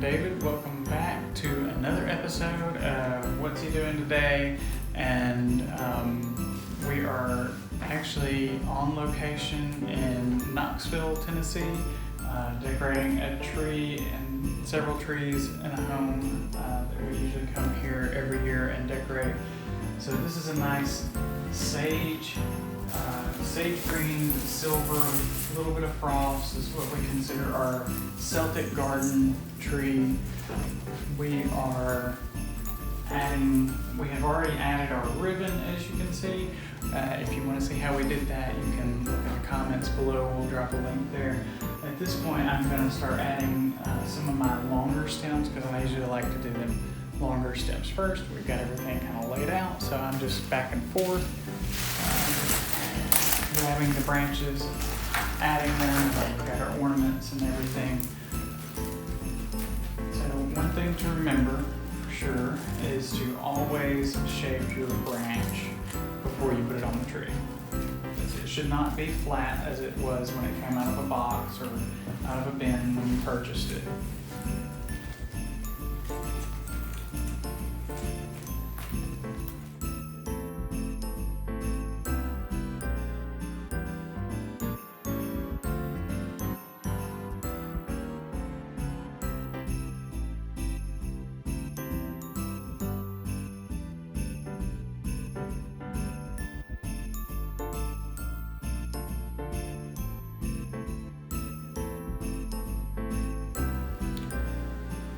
I'm David. Welcome back to another episode of What's He Doing Today? And we are actually on location in Knoxville, Tennessee, decorating a tree and several trees in a home that we usually come here every year and decorate. So this is a nice sage green, silver, a little bit of frost. This is what we consider our Celtic garden tree. We have already added our ribbon, as you can see. If you want to see how we did that, you can look in the comments below. We'll drop a link there. At this point, I'm going to start adding some of my longer stems because I usually like to do them longer stems first. We've got everything kind of laid out, so I'm just back and forth, grabbing the branches, adding them. We've got our ornaments and everything. So one thing to remember for sure is to always shape your branch before you put it on the tree. It should not be flat as it was when it came out of a box or out of a bin when you purchased it.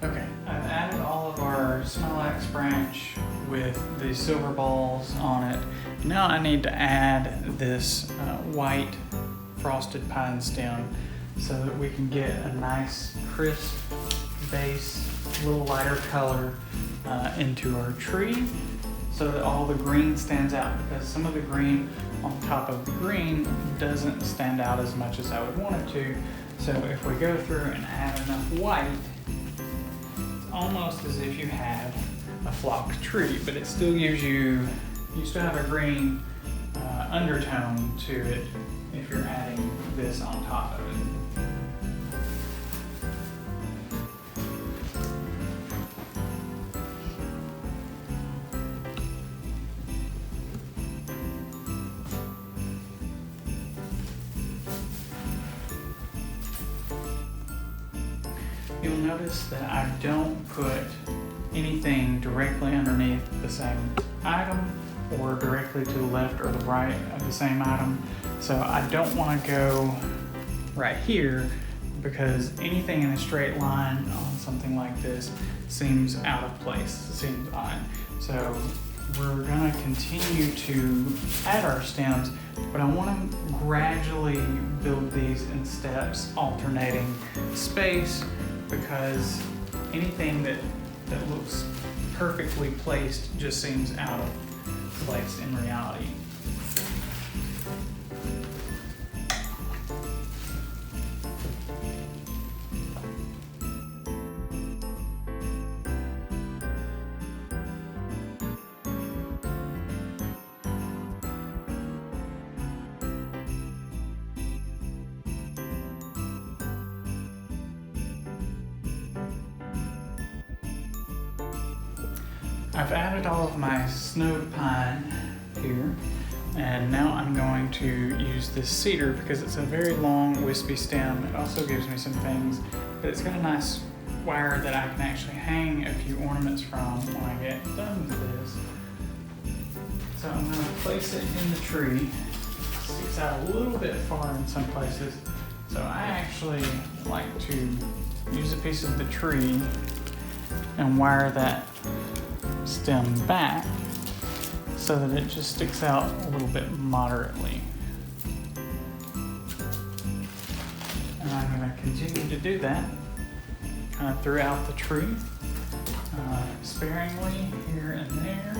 Okay, I've added all of our Smilax branch with the silver balls on it. Now I need to add this white frosted pine stem so that we can get a nice crisp base, a little lighter color into our tree so that all the green stands out, because some of the green on top of the green doesn't stand out as much as I would want it to. So if we go through and add enough white, almost as if you had a flocked tree, but it still gives you still have a green undertone to it if you're adding this on top of it. You'll notice that I don't put anything directly underneath the same item or directly to the left or the right of the same item. So I don't want to go right here because anything in a straight line on something like this seems out of place, it seems odd. So we're going to continue to add our stems, but I want to gradually build these in steps, alternating space, because anything that looks perfectly placed just seems out of place in reality. I've added all of my snowed pine here, and now I'm going to use this cedar because it's a very long wispy stem. It also gives me some things, but it's got a nice wire that I can actually hang a few ornaments from when I get done with this. So I'm going to place it in the tree. It sticks out a little bit far in some places, so I actually like to use a piece of the tree and wire that stem back so that it just sticks out a little bit moderately. And I'm going to continue to do that kind of throughout the tree, sparingly here and there.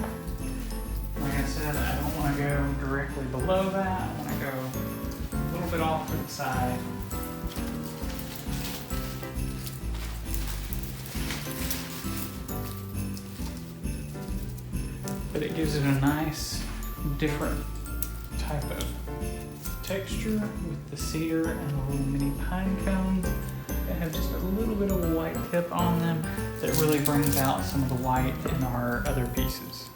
Like I said, I don't want to go directly below that. I want to go a little bit off to the side. But it gives it a nice, different type of texture with the cedar and the little mini pine cones. that have just a little bit of a white tip on them that really brings out some of the white in our other pieces.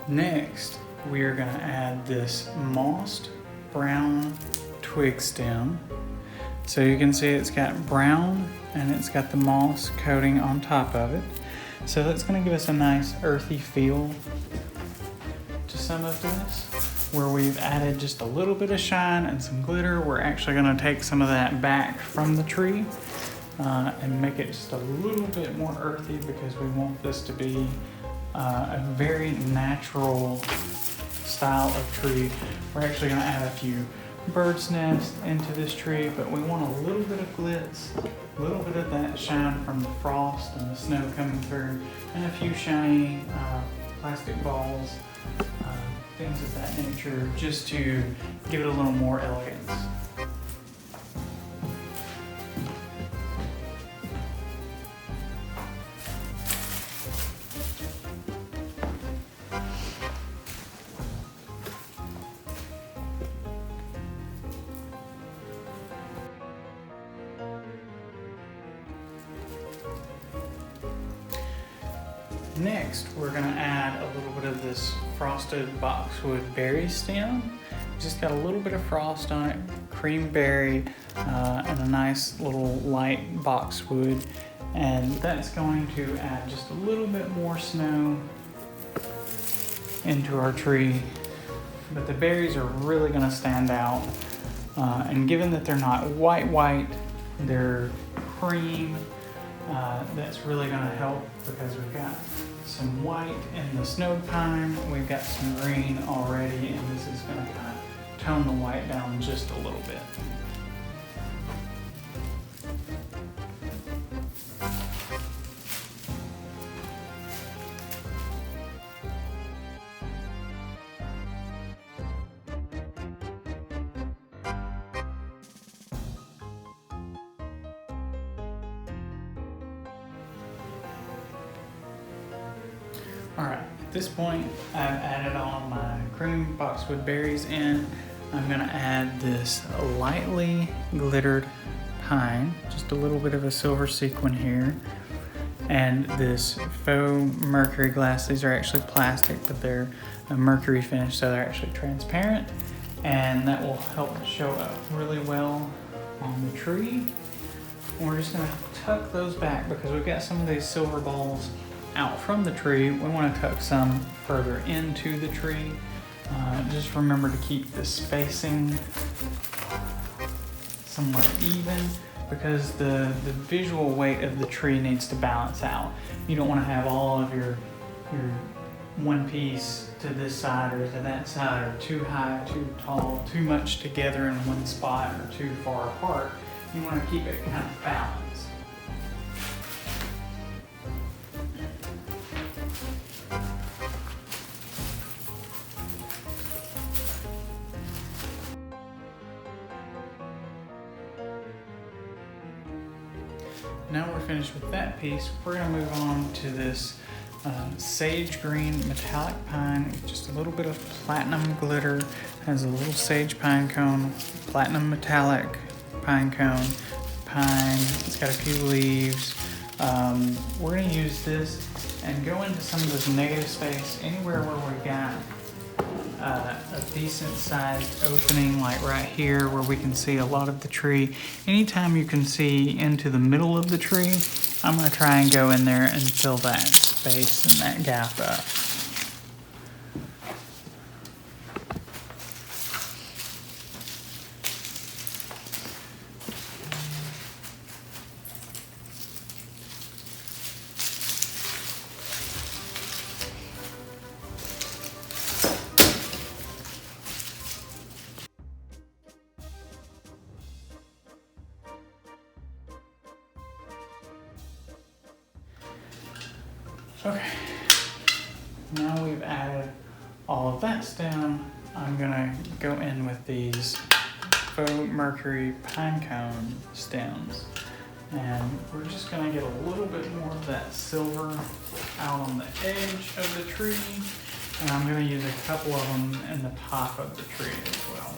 Next, we are going to add this mossed brown twig stem. So you can see it's got brown and it's got the moss coating on top of it. So that's going to give us a nice earthy feel to some of this. Where we've added just a little bit of shine and some glitter, we're actually going to take some of that back from the tree and make it just a little bit more earthy, because we want this to be a very natural style of tree. We're actually going to add a few bird's nests into this tree, but we want a little bit of glitz, a little bit of that shine from the frost and the snow coming through, and a few shiny plastic balls, things of that nature, just to give it a little more elegance. Next, we're going to add a little bit of this frosted boxwood berry stem. Just got a little bit of frost on it, cream berry, and a nice little light boxwood. And that's going to add just a little bit more snow into our tree. But the berries are really going to stand out. And given that they're not white, they're cream, that's really going to help, because we've got some white in the snow pine, we've got some green already, and this is going to kind of tone the white down just a little bit. Alright, at this point I've added all my cream boxwood berries in. I'm going to add this lightly glittered pine, just a little bit of a silver sequin here, and this faux mercury glass. These are actually plastic, but they're a mercury finish, so they're actually transparent, and that will help show up really well on the tree. And we're just going to tuck those back, because we've got some of these silver balls out from the tree. We want to tuck some further into the tree. Just remember to keep the spacing somewhat even, because the visual weight of the tree needs to balance out. You don't want to have all of your one piece to this side or to that side, or too high, too tall, too much together in one spot, or too far apart. You want to keep it kind of balanced. Now we're finished with that piece, we're going to move on to this sage green metallic pine with just a little bit of platinum glitter. Has a little sage pine cone, platinum metallic pine cone, pine. It's got a few leaves. We're going to use this and go into some of this negative space, anywhere where we got a decent sized opening, like right here where we can see a lot of the tree. Anytime you can see into the middle of the tree, I'm going to try and go in there and fill that space and that gap up. Okay, now we've added all of that stem. I'm gonna go in with these faux mercury pine cone stems. And we're just gonna get a little bit more of that silver out on the edge of the tree. And I'm gonna use a couple of them in the top of the tree as well.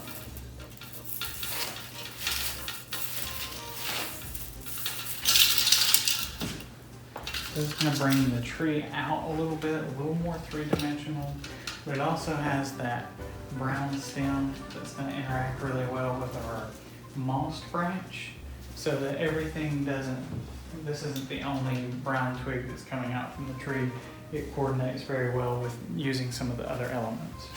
This is gonna bring the tree out a little bit, a little more three-dimensional, but it also has that brown stem that's gonna interact really well with our mossed branch, so that everything this isn't the only brown twig that's coming out from the tree. It coordinates very well with using some of the other elements.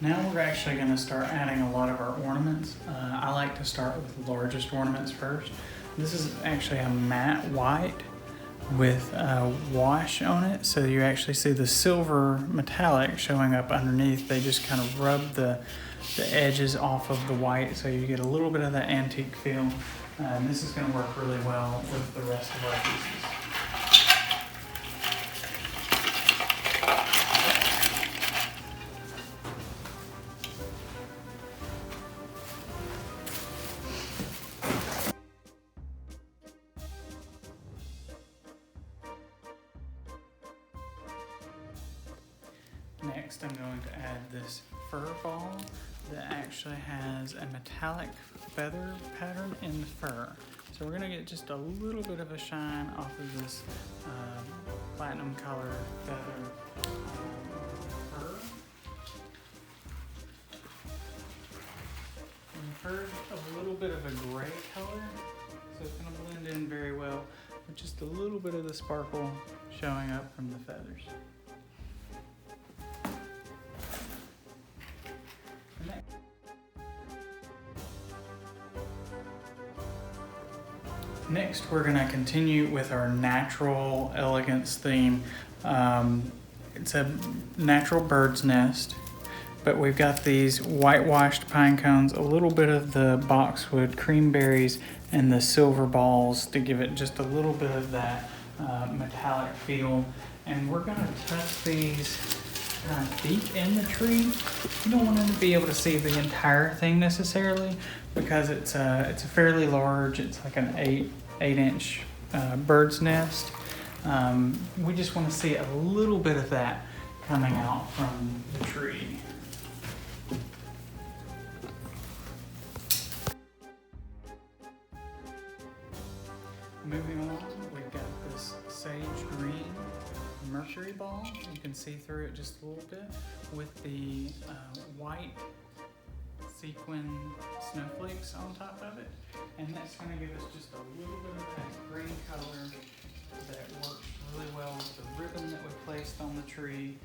Now we're actually going to start adding a lot of our ornaments. I like to start with the largest ornaments first. This is actually a matte white with a wash on it, so you actually see the silver metallic showing up underneath. They just kind of rub the edges off of the white, so you get a little bit of that antique feel. And this is going to work really well with the rest of our pieces. Next, I'm going to add this fur ball that actually has a metallic feather pattern in the fur. So we're going to get just a little bit of a shine off of this platinum color feather fur. And the fur is a little bit of a gray color, so it's going to blend in very well with just a little bit of the sparkle showing up from the feathers. Next, we're going to continue with our natural elegance theme. It's a natural bird's nest, but we've got these whitewashed pine cones, a little bit of the boxwood cream berries, and the silver balls to give it just a little bit of that metallic feel. And we're going to tuck these deep in the tree. You don't want them to be able to see the entire thing necessarily, because it's a fairly large, it's like an 8-inch bird's nest. We just want to see a little bit of that coming out from the tree. Moving on, we've got this sage green mercury ball. You can see through it just a little bit with the white sequin snowflakes on top of it, and that's going to give us just a little bit of that green color that works really well with the ribbon that we placed on the tree.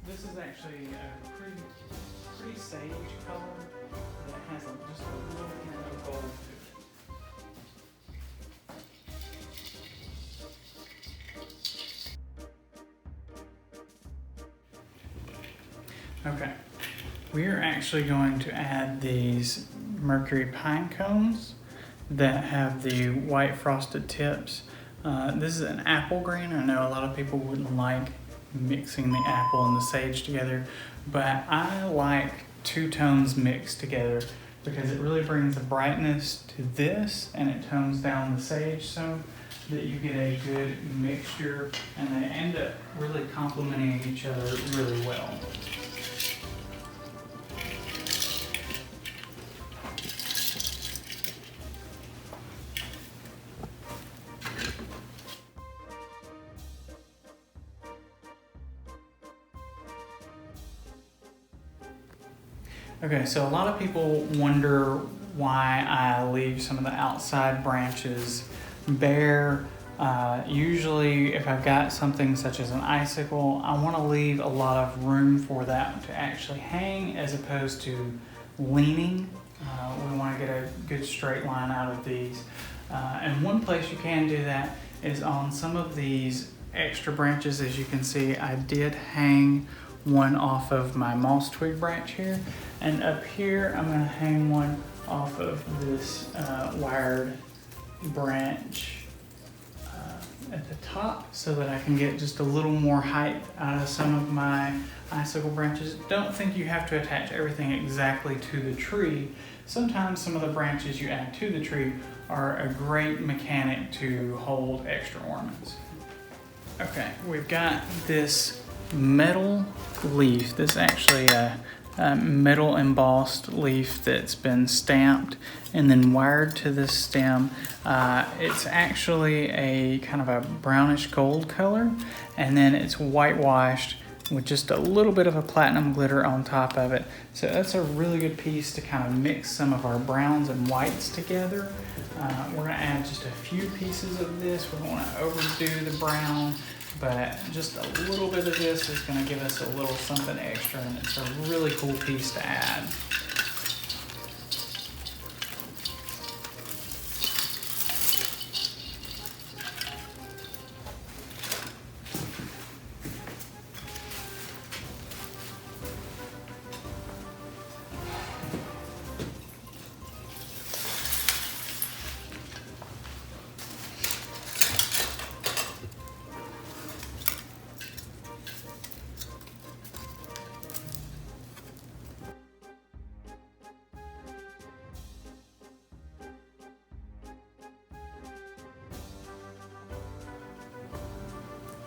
This is actually a pretty sage color that has just a little hint of gold to it. Okay, we are actually going to add these mercury pine cones that have the white frosted tips. This is an apple green. I know a lot of people wouldn't like mixing the apple and the sage together, but I like two tones mixed together because it really brings a brightness to this and it tones down the sage so that you get a good mixture, and they end up really complementing each other really well. Okay, so a lot of people wonder why I leave some of the outside branches bare Usually if I've got something such as an icicle, I want to leave a lot of room for that to actually hang as opposed to leaning. We want to get a good straight line out of these. And one place you can do that is on some of these extra branches. As you can see, I did hang one off of my moss twig branch here, and up here I'm going to hang one off of this wired branch at the top so that I can get just a little more height out of some of my icicle branches. Don't think you have to attach everything exactly to the tree. Sometimes some of the branches you add to the tree are a great mechanic to hold extra ornaments. Okay, we've got this metal leaf. This is actually a metal embossed leaf that's been stamped and then wired to this stem. It's actually a kind of a brownish gold color, and then it's whitewashed with just a little bit of a platinum glitter on top of it. So that's a really good piece to kind of mix some of our browns and whites together. We're gonna add just a few pieces of this. We don't wanna overdo the brown, but just a little bit of this is gonna give us a little something extra, and it's a really cool piece to add.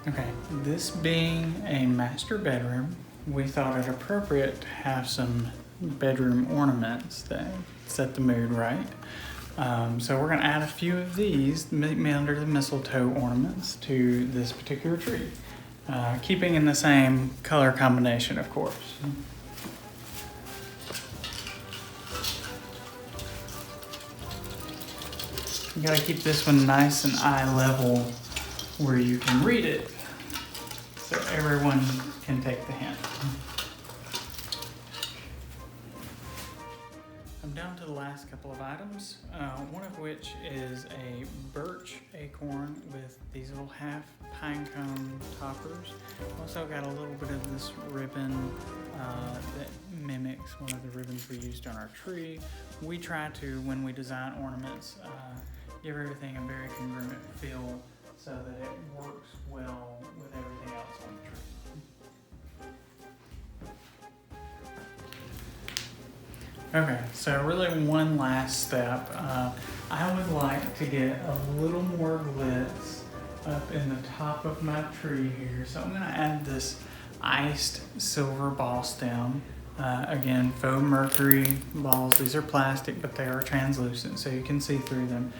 Okay, this being a master bedroom, we thought it appropriate to have some bedroom ornaments that set the mood right. So we're gonna add a few of these under the mistletoe ornaments to this particular tree, keeping in the same color combination, of course. You gotta keep this one nice and eye level where you can read it so everyone can take the hint. I'm down to the last couple of items, one of which is a birch acorn with these little half pine cone toppers. Also got a little bit of this ribbon that mimics one of the ribbons we used on our tree. We try to, when we design ornaments, give everything a very congruent feel so that it works well with everything else on the tree. Okay, so really one last step. I would like to get a little more glitz up in the top of my tree here. So I'm gonna add this iced silver ball stem. Again, faux mercury balls. These are plastic, but they are translucent, so you can see through them.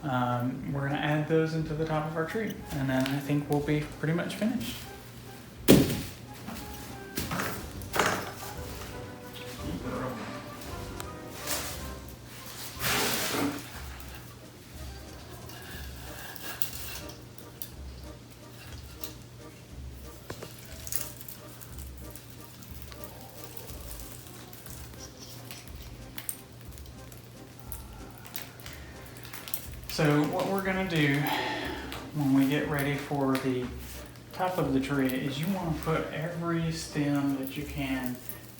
We're gonna add those into the top of our tree, and then I think we'll be pretty much finished. So what we're gonna do when we get ready for the top of the tree is you wanna put every stem that you can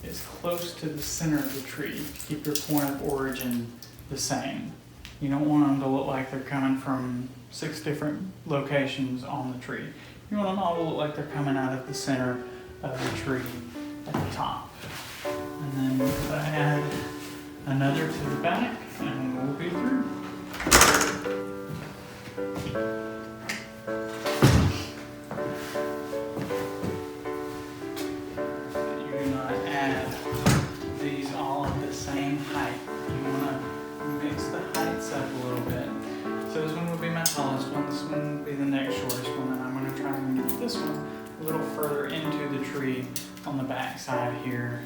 as close to the center of the tree to keep your point of origin the same. You don't want them to look like they're coming from 6 different locations on the tree. You want them all to look like they're coming out of the center of the tree at the top. And then add another to the back and we'll be through. You do not add these all at the same height. You want to mix the heights up a little bit. So this one would be my tallest one, this one would be the next shortest one, and I'm going to try and get this one a little further into the tree on the back side here.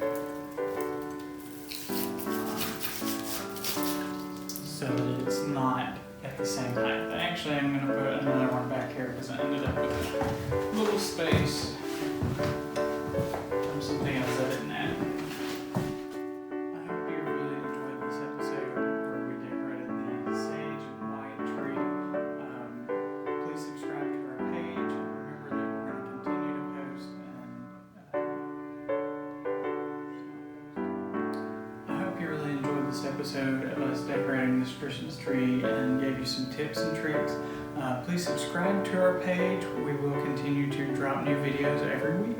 So that it's not at at the same height. Actually, I'm going to put another one back here because I ended up with a little space from something else I didn't add. I hope you really enjoyed this episode where we decorated the sage and white tree. Please subscribe to our page and remember that we're going to continue to post. I hope you really enjoyed this episode of us decorating this Christmas tree and gave you some tips and tricks. Please subscribe to our page. We will continue to drop new videos every week.